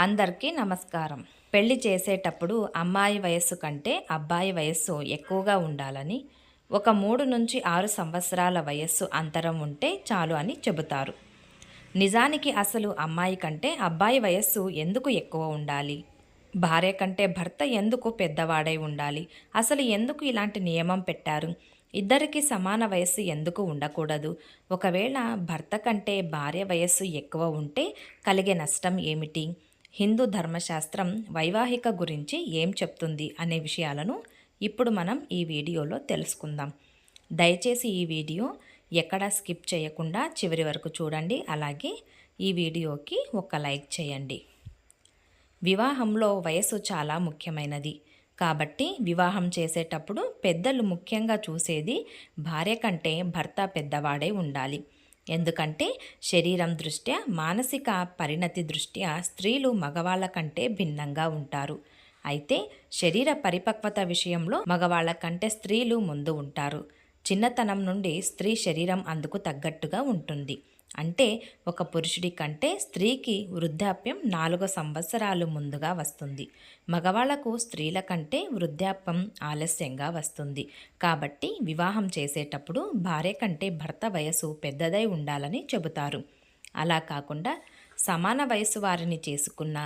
అందరికీ నమస్కారం. పెళ్లి చేసేటప్పుడు అమ్మాయి వయస్సు కంటే అబ్బాయి వయస్సు ఎక్కువగా ఉండాలని, ఒక 3 నుంచి 6 సంవత్సరాల వయస్సు అంతరం ఉంటే చాలు అని చెబుతారు. నిజానికి అసలు అమ్మాయి కంటే అబ్బాయి వయస్సు ఎందుకు ఎక్కువ ఉండాలి? భార్య కంటే భర్త ఎందుకు పెద్దవాడై ఉండాలి? అసలు ఎందుకు ఇలాంటి నియమం పెట్టారు? ఇద్దరికీ సమాన వయస్సు ఎందుకు ఉండకూడదు? ఒకవేళ భర్త కంటే భార్య వయస్సు ఎక్కువ ఉంటే కలిగే నష్టం ఏమిటి? హిందూ ధర్మశాస్త్రం వైవాహిక గురించి ఏం చెప్తుంది అనే విషయాలను ఇప్పుడు మనం ఈ వీడియోలో తెలుసుకుందాం. దయచేసి ఈ వీడియో ఎక్కడా స్కిప్ చేయకుండా చివరి వరకు చూడండి. అలాగే ఈ వీడియోకి ఒక లైక్ చేయండి. వివాహంలో వయసు చాలా ముఖ్యమైనది. కాబట్టి వివాహం చేసేటప్పుడు పెద్దలు ముఖ్యంగా చూసేది భార్య కంటే భర్త పెద్దవాడే ఉండాలి. ఎందుకంటే శరీరం దృష్ట్యా, మానసిక పరిణతి దృష్ట్యా స్త్రీలు మగవాళ్ళ కంటే భిన్నంగా ఉంటారు. అయితే శరీర పరిపక్వత విషయంలో మగవాళ్ళ కంటే స్త్రీలు ముందు ఉంటారు. చిన్నతనం నుండి స్త్రీ శరీరం అందుకు తగ్గట్టుగా ఉంటుంది. అంటే ఒక పురుషుడి కంటే స్త్రీకి వృద్ధాప్యం 4 సంవత్సరాలు ముందుగా వస్తుంది. మగవాళ్లకు స్త్రీల కంటే వృద్ధాప్యం ఆలస్యంగా వస్తుంది. కాబట్టి వివాహం చేసేటప్పుడు భార్య కంటే భర్త వయసు పెద్దదై ఉండాలని చెబుతారు. అలా కాకుండా సమాన వయసు వారిని చేసుకున్న,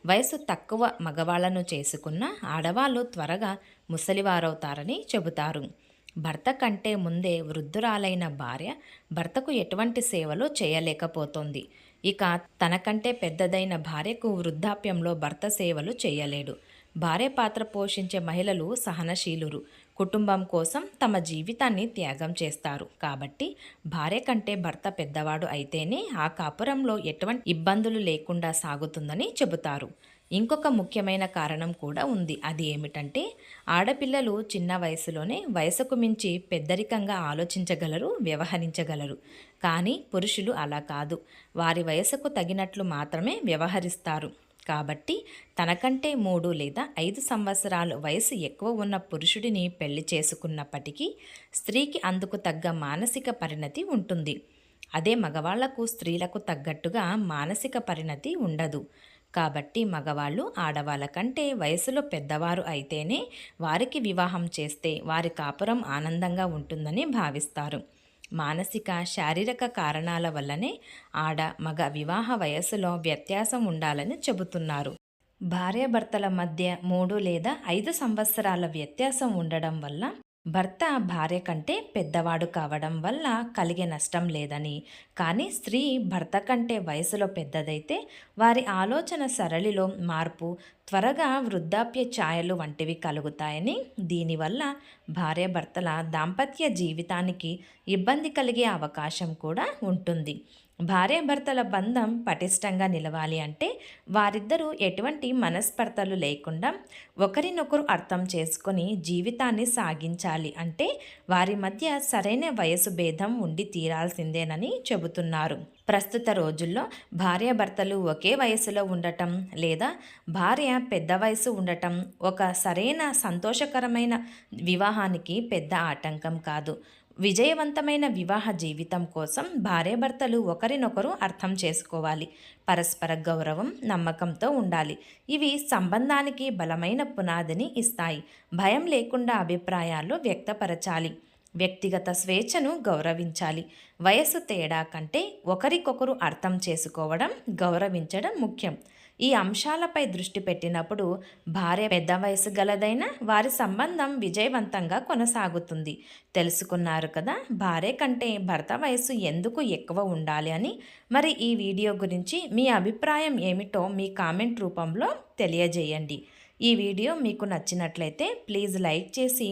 వయసు తక్కువ మగవాళ్లను చేసుకున్న ఆడవాళ్ళు త్వరగా ముసలివారవుతారని చెబుతారు. భర్త కంటే ముందే వృద్ధురాలైన భార్య భర్తకు ఎటువంటి సేవలు చేయలేకపోతుంది. ఇక తనకంటే పెద్దదైన భార్యకు వృద్ధాప్యంలో భర్త సేవలు చేయలేడు. భార్య పాత్ర పోషించే మహిళలు సహనశీలురు. కుటుంబం కోసం తమ జీవితాన్ని త్యాగం చేస్తారు. కాబట్టి భార్య కంటే భర్త పెద్దవాడు అయితేనే ఆ కాపురంలో ఎటువంటి ఇబ్బందులు లేకుండా సాగుతుందని చెబుతారు. ఇంకొక ముఖ్యమైన కారణం కూడా ఉంది. అది ఏమిటంటే ఆడపిల్లలు చిన్న వయసులోనే వయసుకు మించి పెద్దరికంగా ఆలోచించగలరు, వ్యవహరించగలరు. కానీ పురుషులు అలా కాదు. వారి వయసుకు తగినట్లు మాత్రమే వ్యవహరిస్తారు. కాబట్టి తనకంటే 3 లేదా 5 సంవత్సరాలు వయసు ఎక్కువ ఉన్న పురుషుడిని పెళ్లి చేసుకున్నప్పటికీ స్త్రీకి అందుకు తగ్గ మానసిక పరిణతి ఉంటుంది. అదే మగవాళ్లకు స్త్రీలకు తగ్గట్టుగా మానసిక పరిణతి ఉండదు. కాబట్టి మగవాళ్ళు ఆడవాళ్ళ కంటే వయసులో పెద్దవారు అయితేనే వారికి వివాహం చేస్తే వారి కాపురం ఆనందంగా ఉంటుందని భావిస్తారు. మానసిక, శారీరక కారణాల వల్లనే ఆడ మగ వివాహ వయస్సులో వ్యత్యాసం ఉండాలని చెబుతున్నారు. భార్యాభర్తల మధ్య 3 లేదా 5 సంవత్సరాల వ్యత్యాసం ఉండడం వల్ల భర్త భార్య కంటే పెద్దవాడు కావడం వల్ల కలిగే నష్టం లేదని, కానీ స్త్రీ భర్త కంటే వయసులో పెద్దదైతే వారి ఆలోచన సరళిలో మార్పు, త్వరగా వృద్ధాప్య ఛాయలు వంటివి కలుగుతాయని, దీనివల్ల భార్యాభర్తల దాంపత్య జీవితానికి ఇబ్బంది కలిగే అవకాశం కూడా ఉంటుంది. భార్యాభర్తల బంధం పటిష్టంగా నిలవాలి అంటే వారిద్దరూ ఎటువంటి మనస్పర్ధలు లేకుండా ఒకరినొకరు అర్థం చేసుకొని జీవితాన్ని సాగించాలి. అంటే వారి మధ్య సరైన వయసు భేదం ఉండి తీరాల్సిందేనని చెబుతున్నారు. ప్రస్తుత రోజుల్లో భార్యాభర్తలు ఒకే వయసులో ఉండటం లేదా భార్య పెద్ద వయసు ఉండటం ఒక సరైన సంతోషకరమైన వివాహానికి పెద్ద ఆటంకం కాదు. విజయవంతమైన వివాహ జీవితం కోసం భార్యాభర్తలు ఒకరినొకరు అర్థం చేసుకోవాలి. పరస్పర గౌరవం, నమ్మకంతో ఉండాలి. ఇవి సంబంధానికి బలమైన పునాదిని ఇస్తాయి. భయం లేకుండా అభిప్రాయాలు వ్యక్తపరచాలి. వ్యక్తిగత స్వేచ్ఛను గౌరవించాలి. వయస్సు తేడా కంటే ఒకరికొకరు అర్థం చేసుకోవడం, గౌరవించడం ముఖ్యం. ఈ అంశాలపై దృష్టి పెట్టినప్పుడు భార్య పెద్ద వయసు గలదైనా వారి సంబంధం విజయవంతంగా కొనసాగుతుంది. తెలుసుకున్నారు కదా, భార్య కంటే భర్త వయసు ఎందుకు ఎక్కువ ఉండాలి అని. మరి ఈ వీడియో గురించి మీ అభిప్రాయం ఏమిటో మీ కామెంట్ రూపంలో తెలియజేయండి. ఈ వీడియో మీకు నచ్చినట్లయితే ప్లీజ్ లైక్ చేసి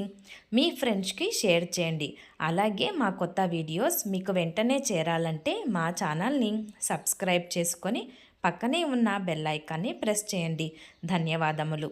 మీ ఫ్రెండ్స్కి షేర్ చేయండి. అలాగే మా కొత్త వీడియోస్ మీకు వెంటనే చేరాలంటే మా ఛానల్ని సబ్స్క్రైబ్ చేసుకొని పక్కనే ఉన్న బెల్ ఐకాన్ని ప్రెస్ చేయండి. ధన్యవాదములు.